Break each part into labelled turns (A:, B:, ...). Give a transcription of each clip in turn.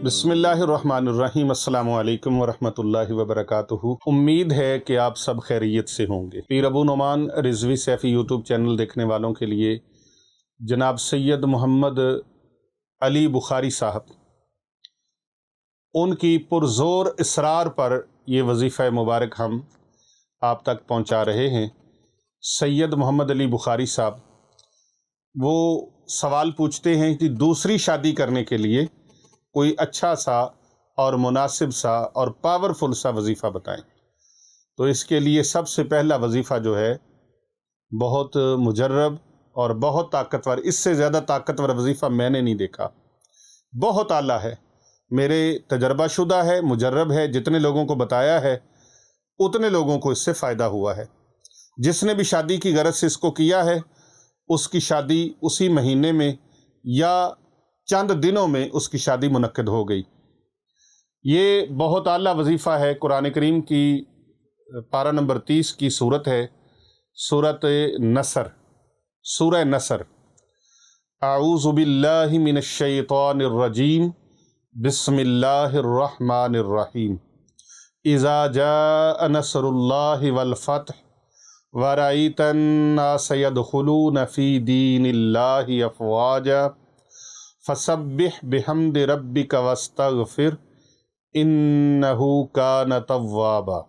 A: बिस्मिल्लाहिर्रहमानिर्रहीम। अस्सलामु अलैकुम वरहमतुल्लाहि वबरकातुहू। उम्मीद है कि आप सब खैरियत से होंगे। पीर अबू नुमान रिजवी सैफ़ी यूट्यूब चैनल देखने वालों के लिए जनाब सैयद मोहम्मद अली बुखारी साहब, उनकी पुरज़ोर इसरार पर ये वजीफ़ा मुबारक हम आप तक पहुँचा रहे हैं। सैयद मोहम्मद अली बुखारी साहब वो सवाल पूछते हैं कि दूसरी शादी करने के लिए कोई अच्छा सा और मुनासिब सा और पावरफुल सा वजीफ़ा बताएं। तो इसके लिए सबसे पहला वजीफ़ा जो है बहुत मुजर्रब और बहुत ताकतवर, इससे ज़्यादा ताकतवर वजीफ़ा मैंने नहीं देखा। बहुत आला है, मेरे तजर्बाशुदा है, मुजर्रब है। जितने लोगों को बताया है उतने लोगों को इससे फ़ायदा हुआ है। जिसने भी शादी की गरज से इसको किया है उसकी शादी उसी महीने में या चंद दिनों में उसकी शादी मुनक्किद हो गई। ये बहुत आला वजीफ़ा है। कुरान करीम की पारा नंबर 30 की सूरत है, सूरत नसर, सूरह नसर। आऊज़ु बिल्लाहि मिनश शैतानिर रजीम, बिस्मिल्लाहिर्रहमानिर्रहीम। इज़ा जाअ नसरुल्लाहि वल फ़त्ह वरअयतन नास यदखुलून फ़ी दीनिल्लाहि अफ़वाजा फसब्बिह बिहम्दि रब्बिका वस्तगफिर इन्नहू कान तव्वाबा।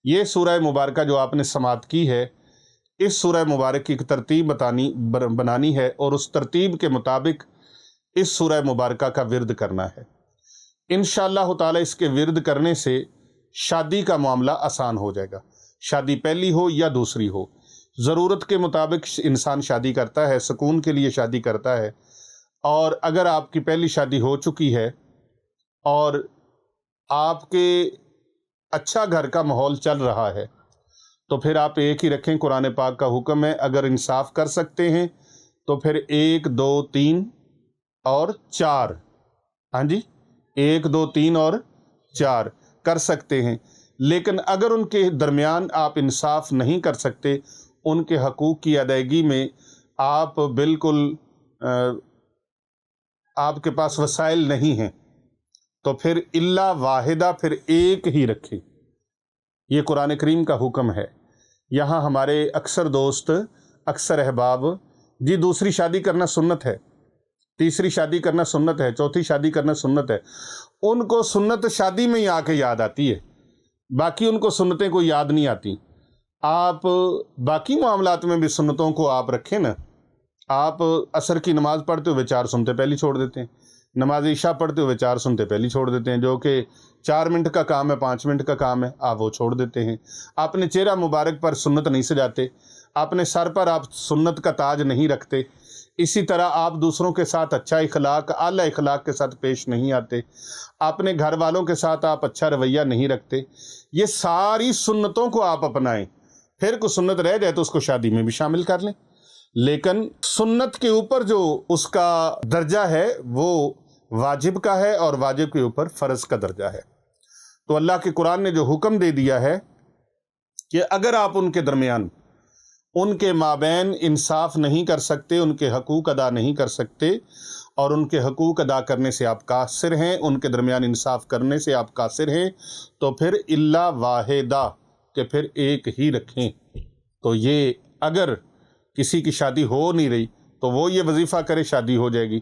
A: ये सूरह मुबारका जो आपने समाअत की है, इस सूरह मुबारक की एक तरतीब बनानी है और उस तरतीब के मुताबिक इस सूरह मुबारका का विर्द करना है। इंशाअल्लाह ताला इसके विर्द करने से शादी का मामला आसान हो जाएगा। शादी पहली हो या दूसरी हो, ज़रूरत के मुताबिक इंसान शादी करता है, सुकून के लिए शादी करता है। और अगर आपकी पहली शादी हो चुकी है और आपके अच्छा घर का माहौल चल रहा है तो फिर आप एक ही रखें। कुरान पाक का हुक्म है, अगर इंसाफ कर सकते हैं तो फिर 1 2 3 और 4, हाँ जी, 1 2 3 और 4 कर सकते हैं। लेकिन अगर उनके दरमियान आप इंसाफ नहीं कर सकते, उनके हकूक़ की अदायगी में आप बिल्कुल आपके पास वसाइल नहीं हैं, तो फिर इल्ला वाहिदा, फिर एक ही रखें। ये कुरान करीम का हुक्म है। यहाँ हमारे अक्सर दोस्त, अक्सर अहबाब जी दूसरी शादी करना सुन्नत है, तीसरी शादी करना सुन्नत है, चौथी शादी करना सुन्नत है। उनको सुन्नत शादी में ही आके याद आती है, बाकी उनको सुन्नतें कोई याद नहीं आती। आप बाकी मामलात में भी सुन्नतों को आप रखें ना। आप असर की नमाज़ पढ़ते हुए 4 सुनते पहली छोड़ देते हैं, नमाज इशा पढ़ते हुए 4 सुनते पहली छोड़ देते हैं, जो कि 4 मिनट का काम है, 5 मिनट का काम है, आप वो छोड़ देते हैं। आपने चेहरा मुबारक पर सुन्नत नहीं सजाते, आपने सर पर आप सुन्नत का ताज नहीं रखते। इसी तरह आप दूसरों के साथ अच्छा इखलाक, आला इखलाक के साथ पेश नहीं आते, अपने घर वालों के साथ आप अच्छा रवैया नहीं रखते। ये सारी सुन्नतों को आप अपनाएं, फिर कोई सुन्नत रह जाए तो उसको शादी में भी शामिल कर लें। लेकिन सुन्नत के ऊपर जो उसका दर्जा है वो वाजिब का है और वाजिब के ऊपर फ़र्ज़ का दर्जा है। तो अल्लाह के कुरान ने जो हुक्म दे दिया है कि अगर आप उनके दरमियान, उनके माबैन इंसाफ नहीं कर सकते, उनके हकूक़ अदा नहीं कर सकते और उनके हकूक़ अदा करने से आप कासिर हैं, उनके दरमियान इंसाफ करने से आप कासिर हैं, तो फिर इल्ला वाहिदा के फिर एक ही रखें। तो ये अगर किसी की शादी हो नहीं रही तो वो ये वजीफ़ा करे, शादी हो जाएगी।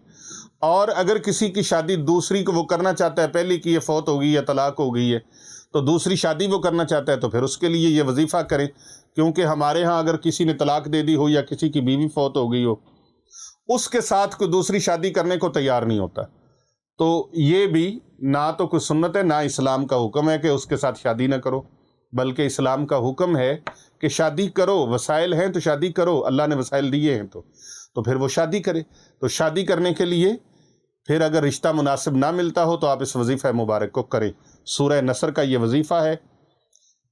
A: और अगर किसी की शादी दूसरी को वो करना चाहता है, पहली की ये फौत हो गई या तलाक हो गई है, तो दूसरी शादी वो करना चाहता है तो फिर उसके लिए ये वजीफ़ा करें। क्योंकि हमारे यहाँ अगर किसी ने तलाक दे दी हो या किसी की बीवी फौत हो गई हो, उसके साथ कोई दूसरी शादी करने को तैयार नहीं होता, तो ये भी ना तो कोई सुन्नत है, ना इस्लाम का हुक्म है कि उसके साथ शादी ना करो, बल्कि इस्लाम का हुक्म है कि शादी करो। वसाइल हैं तो शादी करो, अल्लाह ने वसाइल दिए हैं तो फिर वो शादी करे। तो शादी करने के लिए फिर अगर रिश्ता मुनासिब ना मिलता हो तो आप इस वजीफ़ा मुबारक को करें। सूरह नसर का ये वजीफ़ा है।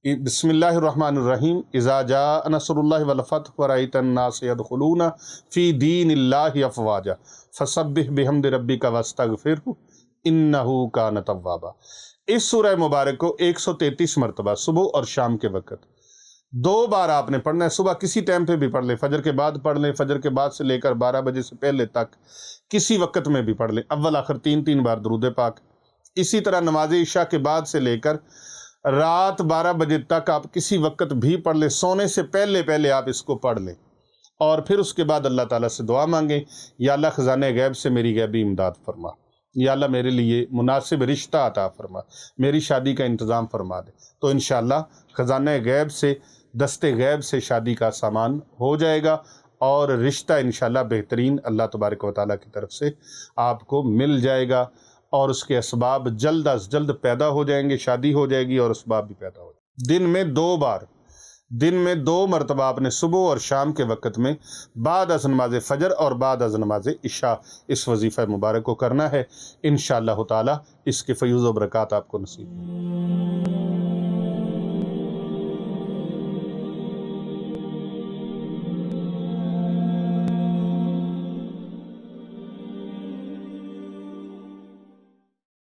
A: बिस्मिल्लाहिर्रहमानिर्रहीम। इज़ा जाअ नसरुल्लाहि वल फ़त्ह वरअयतन नास यदखुलून फ़ी दीनिल्लाहि अफ़वाजा फसब्बिह बिहम्दि रब्बिका वस्तगफिरहु इन्नहू कान तव्वाबा। इस सूरह मुबारक को 133 मरतबा सुबह और शाम के वक़्त 2 بار آپ نے پڑھنا ہے، صبح کسی ٹائم پہ بھی پڑھ لیں، فجر کے بعد پڑھ لیں، فجر کے بعد سے لے کر 12 بجے سے پہلے تک کسی وقت میں بھی پڑھ لیں، اول آخر 3 بار درود پاک۔ اسی طرح نماز عشاء کے بعد سے لے کر رات 12 بجے تک آپ کسی وقت بھی پڑھ لیں، سونے سے پہلے آپ اس کو پڑھ لیں، اور پھر اس کے بعد اللہ تعالیٰ سے دعا مانگیں، یا اللہ خزانہ غیب سے میری غیبی امداد فرما، یا اللہ میرے لیے مناسب رشتہ عطا فرما، میری شادی کا انتظام فرما دے، تو انشاءاللہ خزانہ غیب سے، دست غیب سے شادی کا سامان ہو جائے گا، اور رشتہ انشاءاللہ بہترین اللہ تبارک و تعالیٰ کی طرف سے آپ کو مل جائے گا، اور اس کے اسباب جلد از جلد پیدا ہو جائیں گے، شادی ہو جائے گی اور اسباب بھی پیدا ہو جائیں گے۔ دن میں 2 مرتبہ آپ نے صبح اور شام کے وقت میں بعد از نماز فجر اور بعد از نماز عشاء اس وظیفہ مبارک کو کرنا ہے، انشاءاللہ تعالی اس کے فیوز و برکات آپ کو نصیب ہوں۔